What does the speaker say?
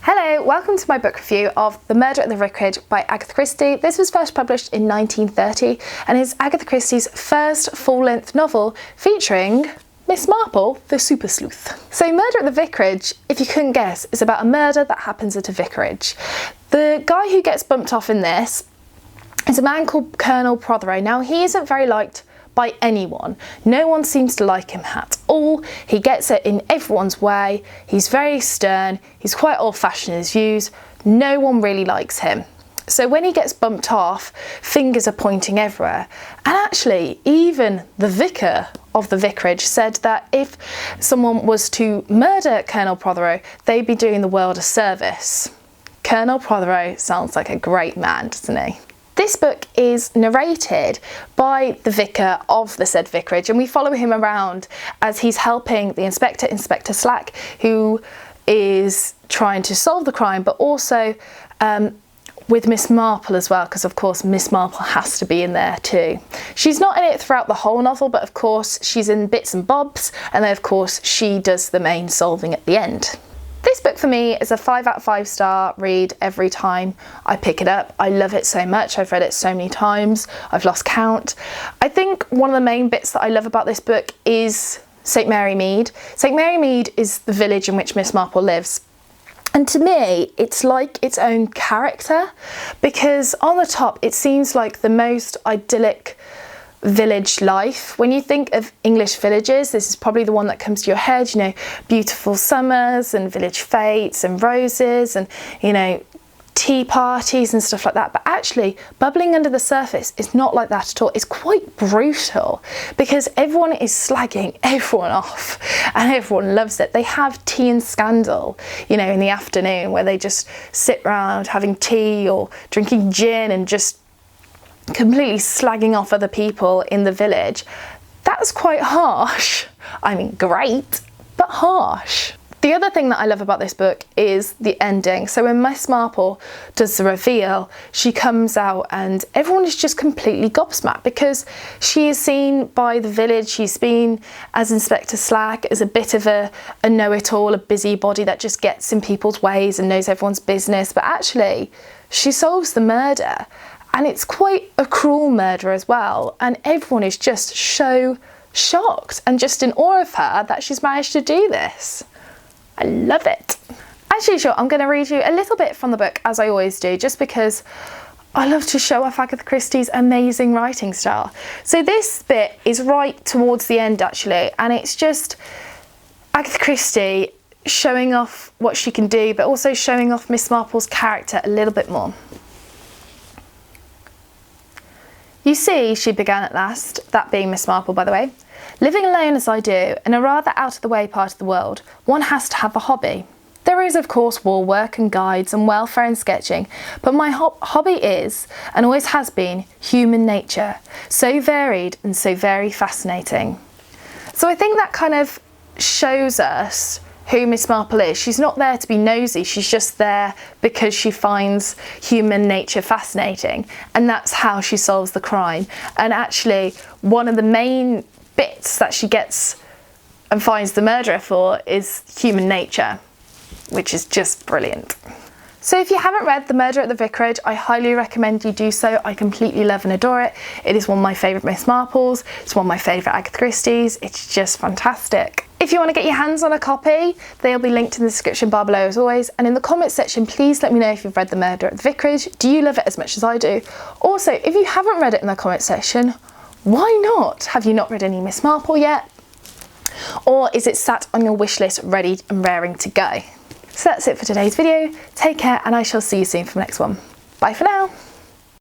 Hello, welcome to my book review of The Murder at the Vicarage by Agatha Christie. This was first published in 1930 and is Agatha Christie's first full-length novel featuring Miss Marple, the super sleuth. So Murder at the Vicarage, if you couldn't guess, is about a murder that happens at a vicarage. The guy who gets bumped off in this is a man called Colonel Prothero. Now, he isn't very liked by anyone. No one seems to like him at all. He gets it in everyone's way. He's very stern. He's quite old-fashioned in his views. No one really likes him. So when he gets bumped off, fingers are pointing everywhere. And actually, even the vicar of the vicarage said that if someone was to murder Colonel Prothero, they'd be doing the world a service. Colonel Prothero sounds like a great man, doesn't he? This book is narrated by the vicar of the said vicarage, and we follow him around as he's helping the inspector, Inspector Slack, who is trying to solve the crime, but also with Miss Marple as well, because of course Miss Marple has to be in there too. She's not in it throughout the whole novel, but of course she's in bits and bobs, and then of course she does the main solving at the end. This book for me is a 5 out of 5 star read every time I pick it up. I love it so much. I've read it so many times. I've lost count. I think one of the main bits that I love about this book is St Mary Mead. St Mary Mead is the village in which Miss Marple lives. And to me, it's like its own character, because on the top, it seems like the most idyllic village life. When you think of English villages, this is probably the one that comes to your head, you know, beautiful summers and village fetes and roses and, you know, tea parties and stuff like that. But actually, bubbling under the surface is not like that at all. It's quite brutal because everyone is slagging everyone off and everyone loves it. They have tea and scandal, you know, in the afternoon where they just sit around having tea or drinking gin and just completely slagging off other people in the village. That's quite harsh. I mean, great, but harsh. The other thing that I love about this book is the ending. So when Miss Marple does the reveal, she comes out and everyone is just completely gobsmacked because she is seen by the village. She's been as Inspector Slack, as a bit of a know-it-all, a busybody that just gets in people's ways and knows everyone's business. But actually, she solves the murder. And it's quite a cruel murder as well. And everyone is just so shocked and just in awe of her that she's managed to do this. I love it. As usual, I'm going to read you a little bit from the book, as I always do, just because I love to show off Agatha Christie's amazing writing style. So this bit is right towards the end, actually, and it's just Agatha Christie showing off what she can do, but also showing off Miss Marple's character a little bit more. You see, she began at last, that being Miss Marple, by the way, living alone as I do, in a rather out-of-the-way part of the world, one has to have a hobby. There is, of course, war work and guides and welfare and sketching, but my hobby is, and always has been, human nature, so varied and so very fascinating. So I think that kind of shows us who Miss Marple is. She's not there to be nosy, she's just there because she finds human nature fascinating, and that's how she solves the crime. And actually, one of the main bits that she gets and finds the murderer for is human nature, which is just brilliant. So if you haven't read The Murder at the Vicarage, I highly recommend you do so. I completely love and adore it. It is one of my favourite Miss Marples, it's one of my favourite Agatha Christie's, it's just fantastic. If you want to get your hands on a copy, they'll be linked in the description bar below as always, and in the comments section please let me know if you've read The Murder at the Vicarage. Do you love it as much as I do? Also, if you haven't read it in the comments section, why not? Have you not read any Miss Marple yet? Or is it sat on your wish list ready and raring to go? So that's it for today's video. Take care and I shall see you soon for the next one. Bye for now.